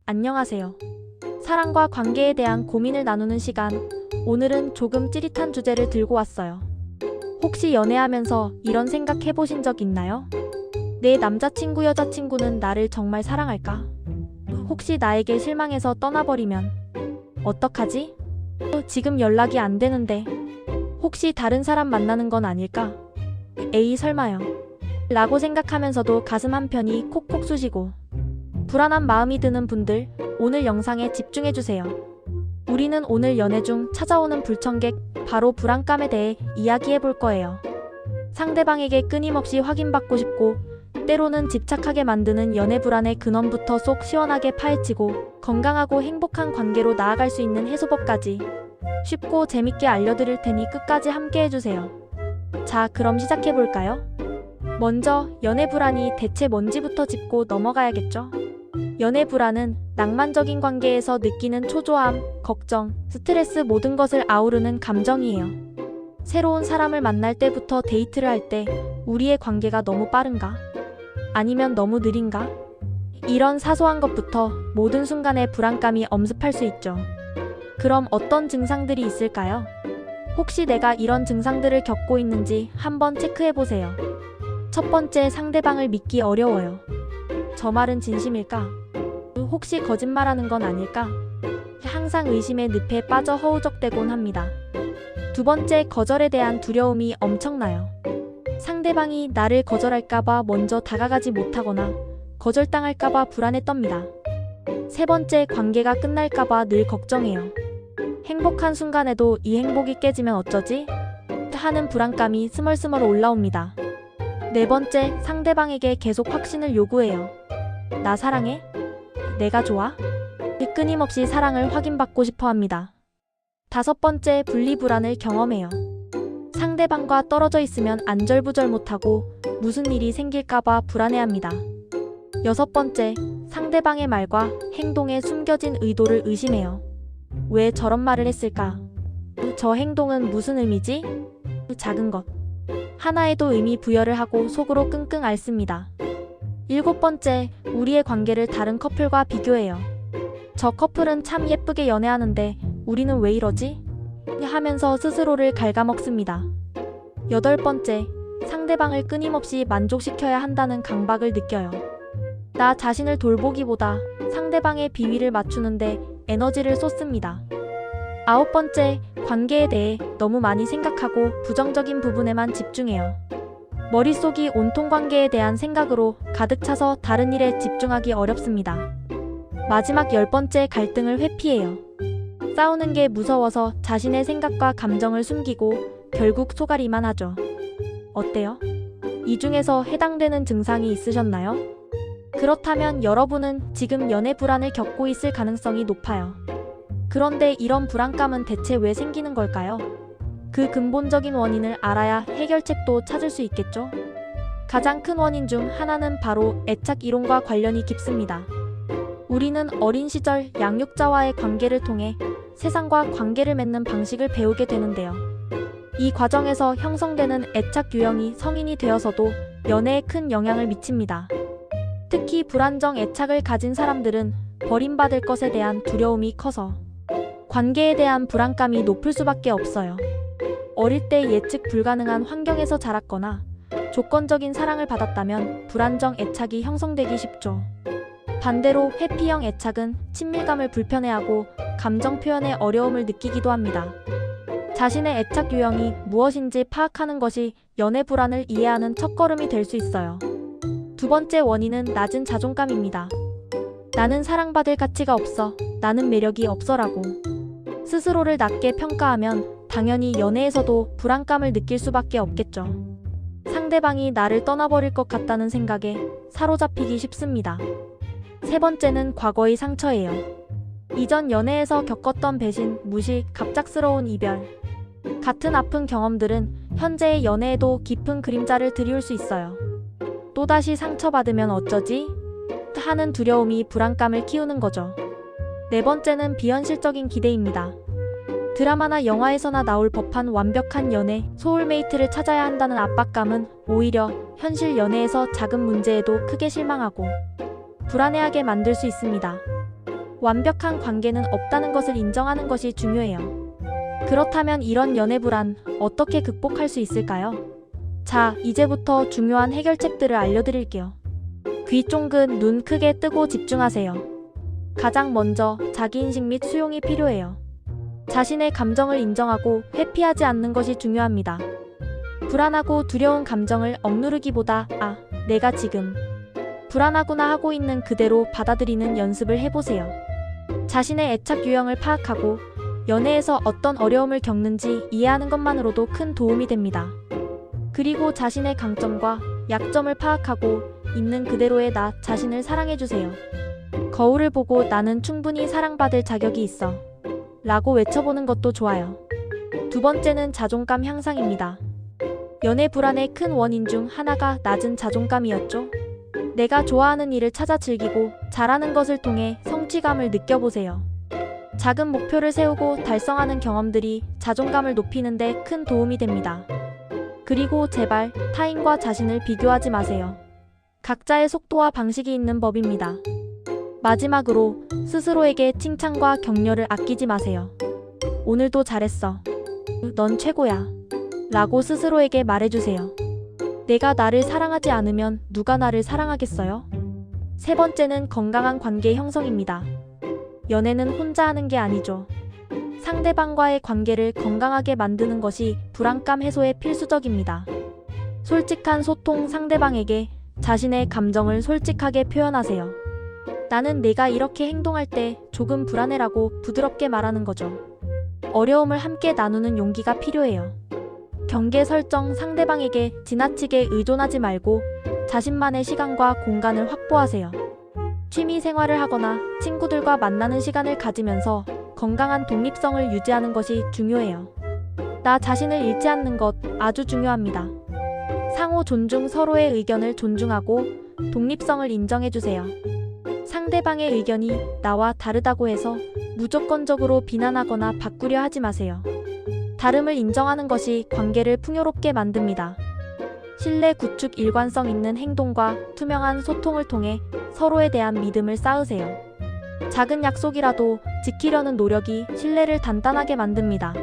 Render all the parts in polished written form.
안녕하세요. 사랑과 관계에 대한 고민을 나누는 시간. 오늘은 조금 찌릿한 주제를 들고 왔어요. 혹시 연애하면서 이런 생각 해보신 적 있나요? 내 남자친구, 여자친구는 나를 정말 사랑할까? 혹시 나에게 실망해서 떠나버리면 어떡하지? 지금 연락이 안 되는데 혹시 다른 사람 만나는 건 아닐까? 에이 설마요. 라고 생각하면서도 가슴 한편이 콕콕 쑤시고 불안한 마음이 드는 분들, 오늘 영상에 집중해주세요. 우리는 오늘 연애 중 찾아오는 불청객, 바로 불안감에 대해 이야기해볼 거예요. 상대방에게 끊임없이 확인받고 싶고 때로는 집착하게 만드는 연애 불안의 근원부터 속 시원하게 파헤치고 건강하고 행복한 관계로 나아갈 수 있는 해소법까지 쉽고 재밌게 알려드릴 테니 끝까지 함께 해주세요. 자, 그럼 시작해볼까요? 먼저 연애 불안이 대체 뭔지부터 짚고 넘어가야겠죠? 연애 불안은 낭만적인 관계에서 느끼는 초조함, 걱정, 스트레스 모든 것을 아우르는 감정이에요. 새로운 사람을 만날 때부터 데이트를 할 때 우리의 관계가 너무 빠른가? 아니면 너무 느린가? 이런 사소한 것부터 모든 순간에 불안감이 엄습할 수 있죠. 그럼 어떤 증상들이 있을까요? 혹시 내가 이런 증상들을 겪고 있는지 한번 체크해보세요. 첫 번째, 상대방을 믿기 어려워요. 저 말은 진심일까? 혹시 거짓말하는 건 아닐까? 항상 의심의 늪에 빠져 허우적대곤 합니다. 두 번째, 거절에 대한 두려움이 엄청나요. 상대방이 나를 거절할까봐 먼저 다가가지 못하거나 거절당할까봐 불안에 떱니다. 세 번째, 관계가 끝날까봐 늘 걱정해요. 행복한 순간에도 이 행복이 깨지면 어쩌지? 하는 불안감이 스멀스멀 올라옵니다. 네 번째, 상대방에게 계속 확신을 요구해요. 나 사랑해? 내가 좋아? 끊임없이 사랑을 확인받고 싶어 합니다. 다섯 번째, 분리불안을 경험해요. 상대방과 떨어져 있으면 안절부절 못하고 무슨 일이 생길까봐 불안해합니다. 여섯 번째, 상대방의 말과 행동에 숨겨진 의도를 의심해요. 왜 저런 말을 했을까? 저 행동은 무슨 의미지? 작은 것 하나에도 의미 부여를 하고 속으로 끙끙 앓습니다. 일곱 번째, 우리의 관계를 다른 커플과 비교해요. 저 커플은 참 예쁘게 연애하는데 우리는 왜 이러지? 하면서 스스로를 갉아먹습니다. 여덟 번째, 상대방을 끊임없이 만족시켜야 한다는 강박을 느껴요. 나 자신을 돌보기보다 상대방의 비위를 맞추는데 에너지를 쏟습니다. 아홉 번째, 관계에 대해 너무 많이 생각하고 부정적인 부분에만 집중해요. 머릿속이 온통 관계에 대한 생각으로 가득 차서 다른 일에 집중하기 어렵습니다. 마지막 열 번째, 갈등을 회피해요. 싸우는 게 무서워서 자신의 생각과 감정을 숨기고 결국 속앓이만 하죠. 어때요? 이 중에서 해당되는 증상이 있으셨나요? 그렇다면 여러분은 지금 연애 불안을 겪고 있을 가능성이 높아요. 그런데 이런 불안감은 대체 왜 생기는 걸까요? 그 근본적인 원인을 알아야 해결책도 찾을 수 있겠죠? 가장 큰 원인 중 하나는 바로 애착 이론과 관련이 깊습니다. 우리는 어린 시절 양육자와의 관계를 통해 세상과 관계를 맺는 방식을 배우게 되는데요. 이 과정에서 형성되는 애착 유형이 성인이 되어서도 연애에 큰 영향을 미칩니다. 특히 불안정 애착을 가진 사람들은 버림받을 것에 대한 두려움이 커서 관계에 대한 불안감이 높을 수밖에 없어요. 어릴 때 예측 불가능한 환경에서 자랐거나 조건적인 사랑을 받았다면 불안정 애착이 형성되기 쉽죠. 반대로 회피형 애착은 친밀감을 불편해하고 감정 표현에 어려움을 느끼기도 합니다. 자신의 애착 유형이 무엇인지 파악하는 것이 연애 불안을 이해하는 첫걸음이 될 수 있어요. 두 번째 원인은 낮은 자존감입니다. 나는 사랑받을 가치가 없어, 나는 매력이 없어라고 스스로를 낮게 평가하면 당연히 연애에서도 불안감을 느낄 수밖에 없겠죠. 상대방이 나를 떠나버릴 것 같다는 생각에 사로잡히기 쉽습니다. 세 번째는 과거의 상처예요. 이전 연애에서 겪었던 배신, 무시, 갑작스러운 이별 같은 아픈 경험들은 현재의 연애에도 깊은 그림자를 드리울 수 있어요. 또다시 상처받으면 어쩌지? 하는 두려움이 불안감을 키우는 거죠. 네 번째는 비현실적인 기대입니다. 드라마나 영화에서나 나올 법한 완벽한 연애, 소울메이트를 찾아야 한다는 압박감은 오히려 현실 연애에서 작은 문제에도 크게 실망하고 불안해하게 만들 수 있습니다. 완벽한 관계는 없다는 것을 인정하는 것이 중요해요. 그렇다면 이런 연애 불안 어떻게 극복할 수 있을까요? 자, 이제부터 중요한 해결책들을 알려드릴게요. 귀 쫑긋 눈 크게 뜨고 집중하세요. 가장 먼저 자기인식 및 수용이 필요해요. 자신의 감정을 인정하고 회피하지 않는 것이 중요합니다. 불안하고 두려운 감정을 억누르기보다 내가 지금 불안하구나 하고 있는 그대로 받아들이는 연습을 해보세요. 자신의 애착 유형을 파악하고 연애에서 어떤 어려움을 겪는지 이해하는 것만으로도 큰 도움이 됩니다. 그리고 자신의 강점과 약점을 파악하고 있는 그대로의 나 자신을 사랑해주세요. 거울을 보고 나는 충분히 사랑받을 자격이 있어 라고 외쳐보는 것도 좋아요. 두 번째는 자존감 향상입니다. 연애 불안의 큰 원인 중 하나가 낮은 자존감이었죠. 내가 좋아하는 일을 찾아 즐기고 잘하는 것을 통해 성취감을 느껴보세요. 작은 목표를 세우고 달성하는 경험들이 자존감을 높이는 데 큰 도움이 됩니다. 그리고 제발 타인과 자신을 비교하지 마세요. 각자의 속도와 방식이 있는 법입니다. 마지막으로 스스로에게 칭찬과 격려를 아끼지 마세요. 오늘도 잘했어. 넌 최고야. 라고 스스로에게 말해주세요. 내가 나를 사랑하지 않으면 누가 나를 사랑하겠어요? 세 번째는 건강한 관계 형성입니다. 연애는 혼자 하는 게 아니죠. 상대방과의 관계를 건강하게 만드는 것이 불안감 해소에 필수적입니다. 솔직한 소통, 상대방에게 자신의 감정을 솔직하게 표현하세요. 나는 내가 이렇게 행동할 때 조금 불안해라고 부드럽게 말하는 거죠. 어려움을 함께 나누는 용기가 필요해요. 경계 설정, 상대방에게 지나치게 의존하지 말고 자신만의 시간과 공간을 확보하세요. 취미 생활을 하거나 친구들과 만나는 시간을 가지면서 건강한 독립성을 유지하는 것이 중요해요. 나 자신을 잃지 않는 것 아주 중요합니다. 상호 존중, 서로의 의견을 존중하고 독립성을 인정해주세요. 상대방의 의견이 나와 다르다고 해서 무조건적으로 비난하거나 바꾸려 하지 마세요. 다름을 인정하는 것이 관계를 풍요롭게 만듭니다. 신뢰 구축, 일관성 있는 행동과 투명한 소통을 통해 서로에 대한 믿음을 쌓으세요. 작은 약속이라도 지키려는 노력이 신뢰를 단단하게 만듭니다.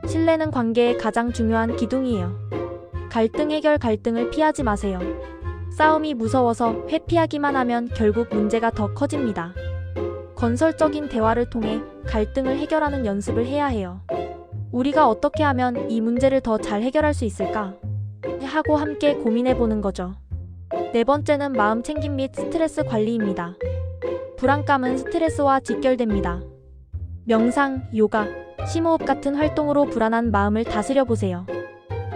신뢰는 관계의 가장 중요한 기둥이에요. 갈등 해결, 갈등을 피하지 마세요. 싸움이 무서워서 회피하기만 하면 결국 문제가 더 커집니다. 건설적인 대화를 통해 갈등을 해결하는 연습을 해야 해요. 우리가 어떻게 하면 이 문제를 더 잘 해결할 수 있을까? 하고 함께 고민해보는 거죠. 네 번째는 마음 챙김 및 스트레스 관리입니다. 불안감은 스트레스와 직결됩니다. 명상, 요가, 심호흡 같은 활동으로 불안한 마음을 다스려 보세요.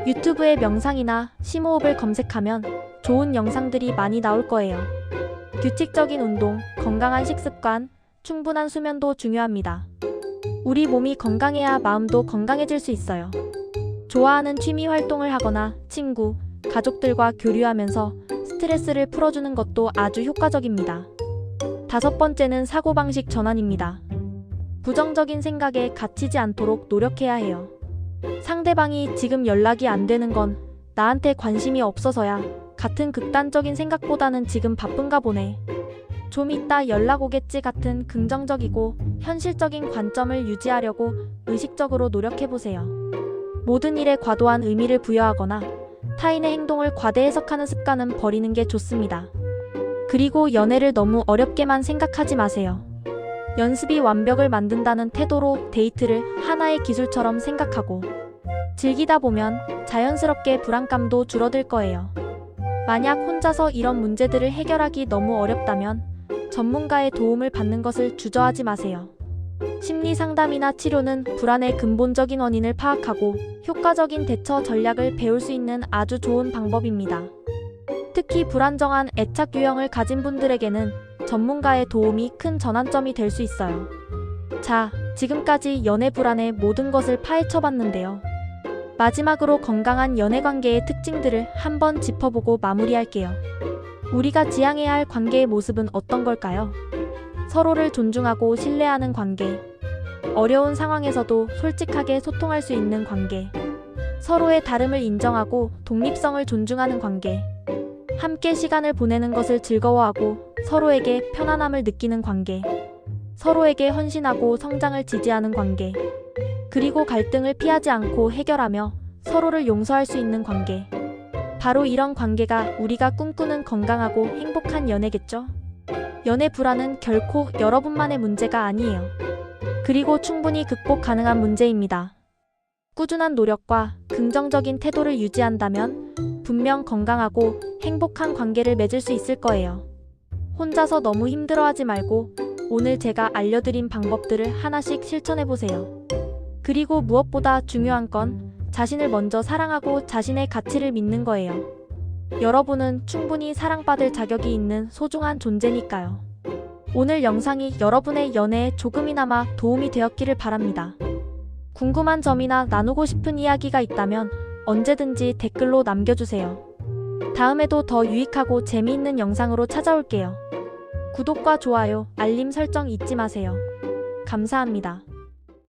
유튜브에 명상이나 심호흡을 검색하면 좋은 영상들이 많이 나올 거예요. 규칙적인 운동, 건강한 식습관, 충분한 수면도 중요합니다. 우리 몸이 건강해야 마음도 건강해질 수 있어요. 좋아하는 취미 활동을 하거나 친구, 가족들과 교류하면서 스트레스를 풀어주는 것도 아주 효과적입니다. 다섯 번째는 사고방식 전환입니다. 부정적인 생각에 갇히지 않도록 노력해야 해요. 상대방이 지금 연락이 안 되는 건 나한테 관심이 없어서야. 같은 극단적인 생각보다는 지금 바쁜가 보네. 좀 이따 연락 오겠지 같은 긍정적이고 현실적인 관점을 유지하려고 의식적으로 노력해보세요. 모든 일에 과도한 의미를 부여하거나 타인의 행동을 과대 해석하는 습관은 버리는 게 좋습니다. 그리고 연애를 너무 어렵게만 생각하지 마세요. 연습이 완벽을 만든다는 태도로 데이트를 하나의 기술처럼 생각하고 즐기다 보면 자연스럽게 불안감도 줄어들 거예요. 만약 혼자서 이런 문제들을 해결하기 너무 어렵다면 전문가의 도움을 받는 것을 주저하지 마세요. 심리 상담이나 치료는 불안의 근본적인 원인을 파악하고 효과적인 대처 전략을 배울 수 있는 아주 좋은 방법입니다. 특히 불안정한 애착 유형을 가진 분들에게는 전문가의 도움이 큰 전환점이 될 수 있어요. 자, 지금까지 연애 불안의 모든 것을 파헤쳐봤는데요. 마지막으로 건강한 연애 관계의 특징들을 한번 짚어보고 마무리할게요. 우리가 지향해야 할 관계의 모습은 어떤 걸까요? 서로를 존중하고 신뢰하는 관계, 어려운 상황에서도 솔직하게 소통할 수 있는 관계, 서로의 다름을 인정하고 독립성을 존중하는 관계, 함께 시간을 보내는 것을 즐거워하고 서로에게 편안함을 느끼는 관계, 서로에게 헌신하고 성장을 지지하는 관계. 그리고 갈등을 피하지 않고 해결하며 서로를 용서할 수 있는 관계. 바로 이런 관계가 우리가 꿈꾸는 건강하고 행복한 연애겠죠? 연애 불안은 결코 여러분만의 문제가 아니에요. 그리고 충분히 극복 가능한 문제입니다. 꾸준한 노력과 긍정적인 태도를 유지한다면 분명 건강하고 행복한 관계를 맺을 수 있을 거예요. 혼자서 너무 힘들어하지 말고 오늘 제가 알려드린 방법들을 하나씩 실천해보세요. 그리고 무엇보다 중요한 건 자신을 먼저 사랑하고 자신의 가치를 믿는 거예요. 여러분은 충분히 사랑받을 자격이 있는 소중한 존재니까요. 오늘 영상이 여러분의 연애에 조금이나마 도움이 되었기를 바랍니다. 궁금한 점이나 나누고 싶은 이야기가 있다면 언제든지 댓글로 남겨주세요. 다음에도 더 유익하고 재미있는 영상으로 찾아올게요. 구독과 좋아요, 알림 설정 잊지 마세요. 감사합니다.